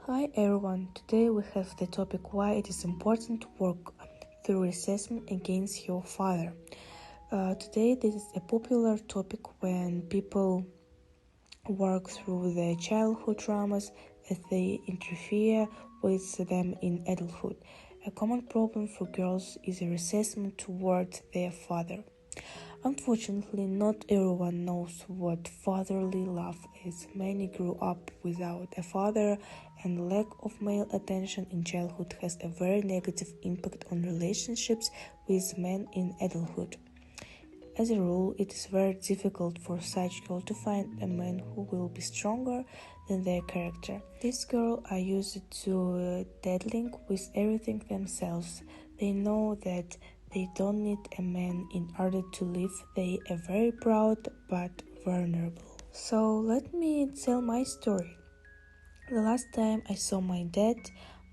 Hi everyone, today we have the topic why it is important to work through resentment against your father. Today this is a popular topic when people work through their childhood traumas as they interfere with them in adulthood. A common problem for girls is a resentment towards their father. Unfortunately, not everyone knows what fatherly love is. Many grew up without a father, and lack of male attention in childhood has a very negative impact on relationships with men in adulthood. As a rule, it is very difficult for such girls to find a man who will be stronger than their character. These girls are used to dealing with everything themselves. They know that they don't need a man in order to live. They are very proud but vulnerable. So let me tell my story. The last time I saw my dad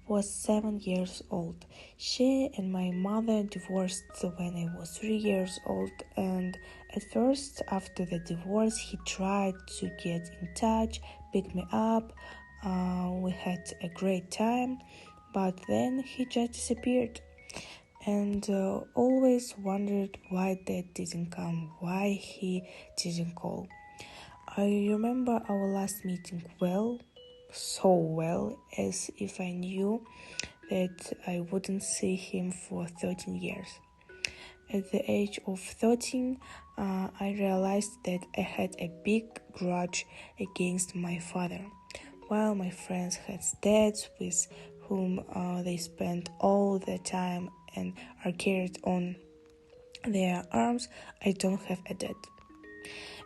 was 7 years old. She and my mother divorced when I was 3 years old, and at first after the divorce he tried to get in touch, pick me up. We had a great time, but then he just disappeared, and always wondered why dad didn't come, why he didn't call. I remember our last meeting so well, as if I knew that I wouldn't see him for 13 years. At the age of 13, I realized that I had a big grudge against my father. While my friends had dads with whom they spent all their time and are carried on their arms, I don't have a dad.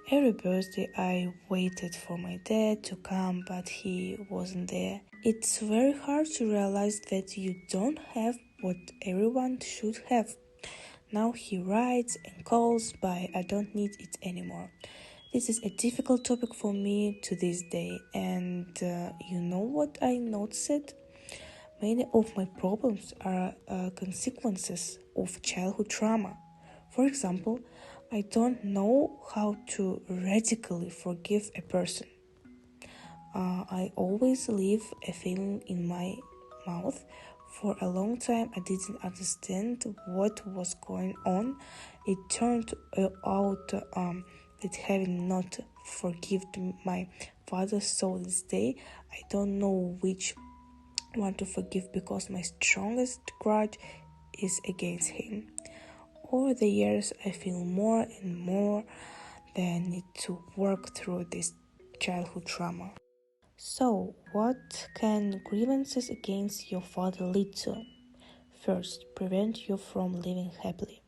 Every birthday I waited for my dad to come, but he wasn't there. It's very hard to realize that you don't have what everyone should have. Now he writes and calls, but I don't need it anymore. This is a difficult topic for me to this day, and you know what I noticed? Many of my problems are consequences of childhood trauma. For example, I don't know how to radically forgive a person. I always leave a feeling in my mouth. For a long time, I didn't understand what was going on. It turned out that having not forgiven my father, so this day I don't know which one to forgive because my strongest grudge is against him. Over the years, I feel more and more that I need to work through this childhood trauma. So, what can grievances against your father lead to? First, prevent you from living happily.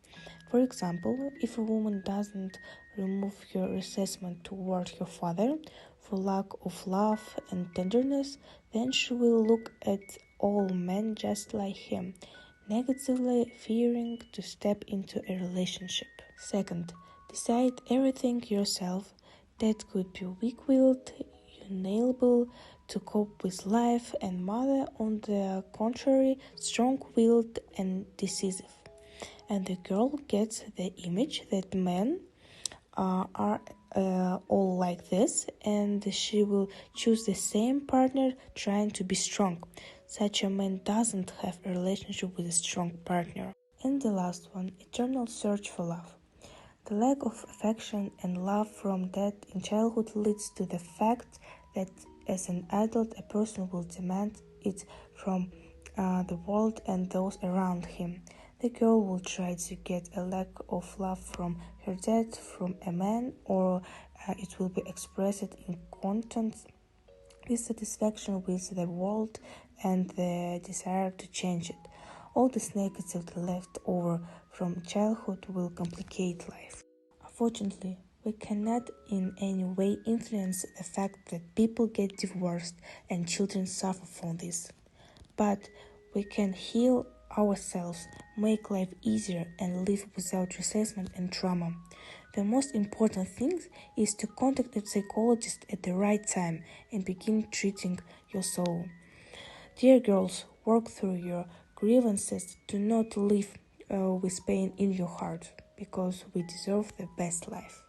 For example, if a woman doesn't remove your resentment toward your father for lack of love and tenderness, then she will look at all men just like him, negatively fearing to step into a relationship. Second, decide everything yourself. That could be weak-willed, unable to cope with life, and mother, on the contrary, strong-willed and decisive. And the girl gets the image that men are all like this, and she will choose the same partner trying to be strong. Such a man doesn't have a relationship with a strong partner. And the last one, eternal search for love. The lack of affection and love from dad in childhood leads to the fact that as an adult a person will demand it from the world and those around him. The girl will try to get a lack of love from her dad from a man, or it will be expressed in constant dissatisfaction with the world and the desire to change it. All this negative left over from childhood will complicate life. Unfortunately, we cannot in any way influence the fact that people get divorced and children suffer from this. But we can heal ourselves, make life easier, and live without resentment and trauma. The most important thing is to contact a psychologist at the right time and begin treating your soul. Dear girls, work through your grievances. Do not live with pain in your heart, because we deserve the best life.